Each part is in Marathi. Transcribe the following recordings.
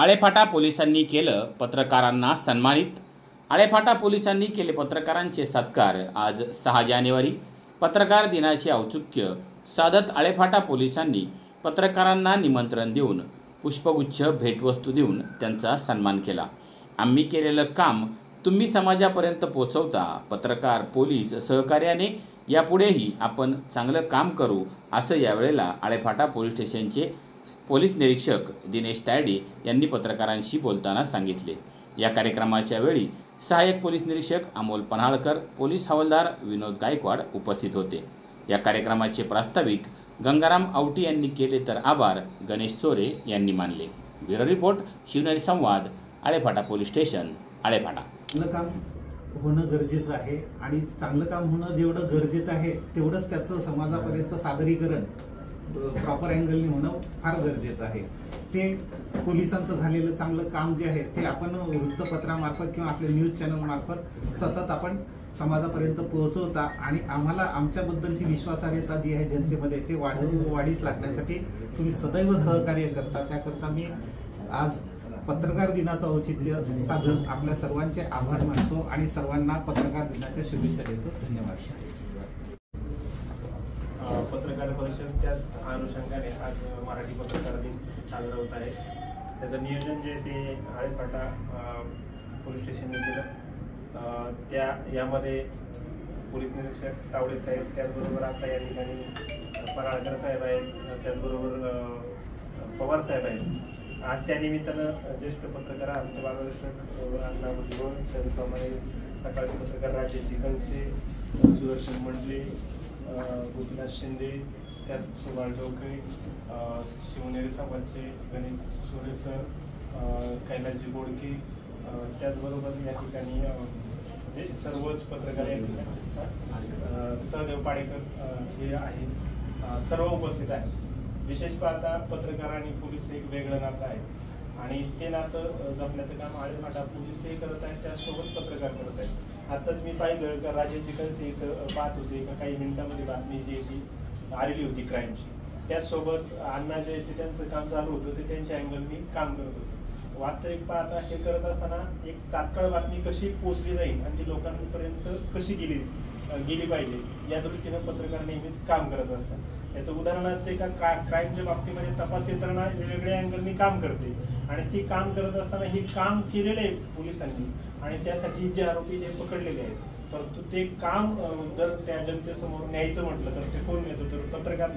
आळेफाटा पोलिसांनी केलं पत्रकारांना सन्मानित। आळेफाटा पोलिसांनी केले पत्रकारांचे सत्कार। आज 6 जानेवारी पत्रकार दिनाचे औचित्य साधत आळेफाटा पोलिसांनी पत्रकारांना निमंत्रण देऊन पुष्पगुच्छ भेटवस्तू देऊन त्यांचा सन्मान केला। आम्ही केलेलं काम तुम्ही समाजापर्यंत पोहोचवता। पत्रकार पोलीस सहकार्याने यापुढेही आपण चांगलं काम करू असं यावेळेला आळेफाटा पोलीस स्टेशनचे पोलीस निरीक्षक दिनेश तायडे यांनी पत्रकारांशी बोलताना सांगितले। या कार्यक्रमाच्या वेळी सहाय्यक पोलीस निरीक्षक अमोल पन्हाळकर, पोलीस हवालदार विनोद गायकवाड उपस्थित होते। या कार्यक्रमाचे प्रास्ताविक गंगाराम आवटी यांनी केले तर आभार गणेश चोरे यांनी मानले। ब्युरो रिपोर्ट, शिवनेरी संवाद, आळेफाटा पोलीस स्टेशन, आळेफाटा। चांगलं काम होणं गरजेचं आहे आणि चांगलं काम होणं जेवढं गरजेचं आहे तेवढंच त्याचं समाजापर्यंत सादरीकरण प्रॉपर अँगलने होणं फार गरजेचं आहे। ते पोलिसांचं झालेलं चांगलं काम जे आहे ते आपण वृत्तपत्रामार्फत किंवा आपल्या न्यूज चॅनल मार्फत सतत आपण समाजापर्यंत पोहोचवता आणि आम्हाला आमच्याबद्दलची विश्वासार्हता जी आहे जनतेमध्ये ते वाढीस लागण्यासाठी तुम्ही सदैव सहकार्य करता। त्याकरता मी आज पत्रकार दिनाचं औचित्य साधून आपल्या सर्वांचे आभार मानतो आणि सर्वांना पत्रकार दिनाच्या शुभेच्छा देतो। धन्यवाद। पत्रकार परिषद त्याच अनुषंगाने आज मराठी पत्रकार दिन साजरा होत आहे। त्याचं नियोजन जे ते आळेफाटा पोलीस स्टेशनने केलं। यामध्ये पोलीस निरीक्षक तावडे साहेब, त्याचबरोबर आता या ठिकाणी पराळकर साहेब आहेत, त्याचबरोबर पवार साहेब आहेत। आज त्या निमित्तानं ज्येष्ठ पत्रकार आमचे मार्गदर्शक अण्णा भुजबळ, त्याचप्रमाणे सकाळचे पत्रकार राजेश जिकनसे, सुदर्शन मंडले, गोपीनाथ शिंदे, त्यात सुभाष डोकरे, शिवनेरी समाजचे गणेश चोरे सर, कैलासजी बोडके, त्याचबरोबर या ठिकाणी म्हणजे सर्वच पत्रकार या ठिकाणी सहदेव पाडेकर हे आहेत, सर्व उपस्थित आहेत। विशेष पाहता पत्रकार आणि पोलीस एक वेगळं नातं आहे आणि ते नातं जपण्याचं काम आळेफाटा पोलीस हे करत आहेत, त्यासोबत पत्रकार करत आहेत। आताच मी पाहिलं का राजेश जिकनसे एक पाहत होते का काही मिनिटांमध्ये बातमी जी ती आलेली होती क्राईमची, त्याचसोबत अण्णा जे ते त्यांचं काम चालू होतं ते त्यांच्या अँगलनी काम करत होते। वास्तविक पाहता हे करत असताना एक तात्काळ बातमी कशी पोहोचली जाईल आणि ती लोकांपर्यंत कशी गेली पाहिजे या दृष्टीनं पत्रकार नेहमीच काम करत असतात। याचं उदाहरण असते का क्राईमच्या बाबतीमध्ये तपास यंत्रणा वेगवेगळ्या अँगलनी काम करते आणि ती काम करत असताना हे काम केलेलं आहे पोलिसांनी आणि त्यासाठी जे आरोपी ते पकडलेले आहेत, परंतु ते काम जर त्या जनतेसमोर न्यायचं म्हटलं तर ते कोण नेतं, तर पत्रकार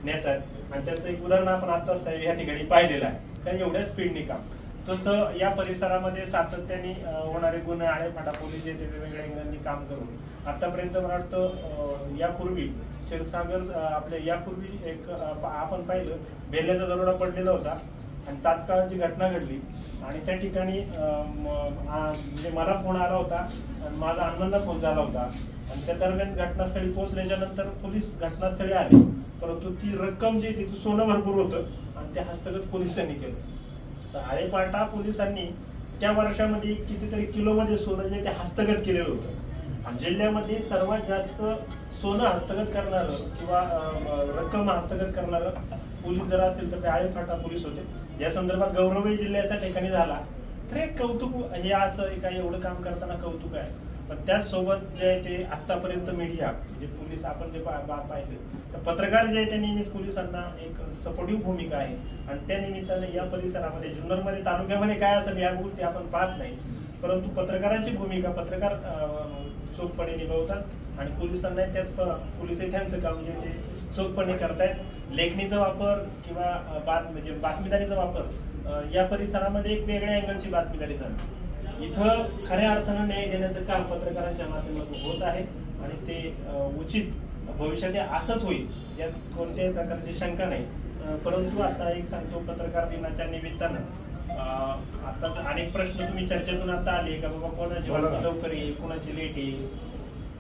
नेतात आणि त्याचं एक उदाहरण आपण आता साहेब या ठिकाणी पाहिलेलं आहे कारण एवढ्या स्पीडने काम। तसं या परिसरामध्ये सातत्याने होणारे गुन्हे आळेफाटा पोलीस जे वेगवेगळ्या अँगलनी काम करून आतापर्यंत मला वाटतं यापूर्वी क्षीरसागर आपल्या यापूर्वी एक आपण पाहिलं बेल्ल्याचा दरोडा पडलेला होता आणि तात्काळ जी घटना घडली आणि त्या ठिकाणी म्हणजे मला फोन आला होता आणि माझा अण्णांना फोन झाला होता आणि त्या दरम्यान घटनास्थळी पोहोचल्याच्या नंतर पोलीस घटनास्थळी आले, परंतु ती रक्कम जी तिथं सोनं भरपूर होतं आणि ते हस्तगत पोलिसांनी केलं। तर आळेफाटा पोलिसांनी त्या वर्षामध्ये कितीतरी किलोमध्ये सोनं जे ते हस्तगत केलेलं होतं आणि जिल्ह्यामध्ये सर्वात जास्त सोनं हस्तगत करणारं किंवा रक्कम हस्तगत करणारं पोलीस जर असतील तर ते आळेफाटा पोलीस होते। या संदर्भात गौरवही जिल्ह्याच्या ठिकाणी झाला तर एक कौतुक हे असं काय एवढं काम करताना कौतुक आहे। पण त्याचसोबत जे आहे ते आतापर्यंत मीडिया म्हणजे पोलीस आपण जे पाहिले तर पत्रकार जे आहे त्यांनी पोलिसांना एक सपोर्टिव्ह भूमिका आहे आणि त्या निमित्ताने या परिसरामध्ये जुन्नरमध्ये तालुक्यामध्ये काय असेल या गोष्टी आपण पाहत नाही, परंतु पत्रकारांची भूमिका पत्रकार चोखपणे निभावतात आणि पोलिसांना त्यात पोलिसही त्यांचं काम जे ते चोखपणे करतायत। लेखणीचा वापर किंवा म्हणजे बातमीदारीचा वापर या परिसरामध्ये एक वेगळ्या अँगलची बातमीदारी झाली। इथं खऱ्या अर्थानं न्याय देण्याचं काम पत्रकारांच्या माध्यमातून होत आहे आणि ते उचित भविष्यात असंच होईल यात कोणत्याही प्रकारची शंका नाही। परंतु आता एक सांगतो पत्रकार दिनाच्या निमित्तानं आता अनेक प्रश्न तुम्ही चर्चेतून आता आले का बाबा कोणाची लवकर येईल, कोणाची लेट येईल।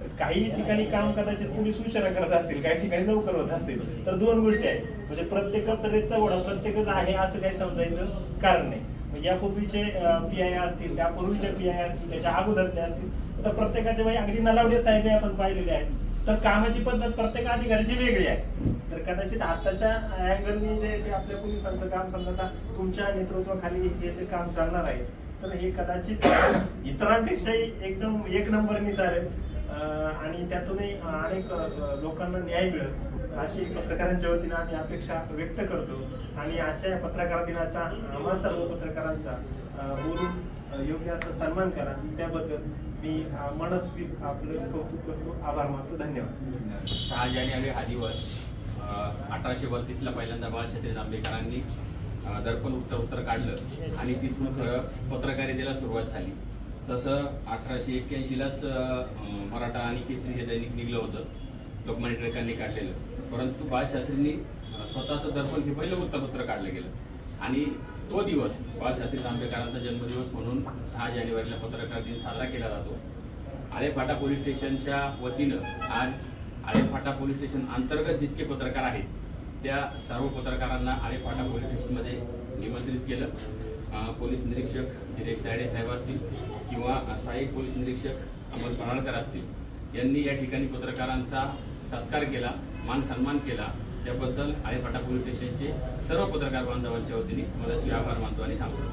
तर काही ठिकाणी काम कदाचित पोलीस उशिरा करत असतील, काही ठिकाणी लवकर होत असतील, तर दोन गोष्टी आहेत म्हणजे प्रत्येकाचा रेचा ओढा प्रत्येकच आहे असं काही समजायचं कारण नाही। यापूर्वीचे PI असतील, त्यापूर्वीचे PI असतील, त्याच्या अगोदरचे असतील, तर प्रत्येकाचे अगदी नलावडे साहेब आपण पाहिलेले आहेत, तर कामाची पद्धत प्रत्येक अधिकाऱ्याची वेगळी आहे। तर कदाचित आताच्या अँगलनी जे आपल्या पोलिसांचं काम समजा तुमच्या नेतृत्वाखाली हे जे काम चालणार आहे, तर हे कदाचित इतरांपेक्षाही एकदम एक नंबरनी चालेल आणि त्यातूनही अनेक लोकांना न्याय मिळेल अशी पत्रकारांच्या वतीनं आम्ही अपेक्षा व्यक्त करतो. आणि आजच्या पत्रकार दिनाचा आम्हा सर्व पत्रकारांचा बोलून योग्य असा सन्मान करा, त्याबद्दल मी मनस्वी आपलं कौतुक करतो, आभार मानतो. धन्यवाद. 6 जानेवारी हा दिवस 1832ला पहिल्यांदा बाळशास्त्री जांभेकरांनी दर्पण उत्तर काढलं आणि तिथून खरं पत्रकारितेला सुरुवात झाली. तसं 1881लाच मराठा आणि केसरी हे दैनिक निघलं होतं, लोकमान्य टिळकांनी काढलेलं. परंतु बाळशास्त्रींनी स्वतःचं दर्पण हे पहिलं वृत्तपत्र काढलं गेलं आणि तो दिवस बाळशास्त्री जांभेकरांचा जन्मदिवस म्हणून 6 जानेवारीला पत्रकार दिन साजरा केला जातो. आळेफाटा पोलीस स्टेशनच्या वतीनं आज आळेफाटा पोलीस स्टेशन अंतर्गत जितके पत्रकार आहेत त्या सर्व पत्रकारांना आळेफाटा पोलीस स्टेशनमध्ये निमंत्रित केलं. पोलीस निरीक्षक दिनेश तायडे साहेब असतील किंवा सहाय्यक पोलीस निरीक्षक अमोल पराळकर असतील यांनी या ठिकाणी पत्रकारांचा सत्कार केला, मान सन्मान केला. त्याबद्दल आळेफाटा पोलीस स्टेशनचे सर्व पत्रकार बांधवांच्या वतीने मनस्वी आभार मानतो आणि थांबतो.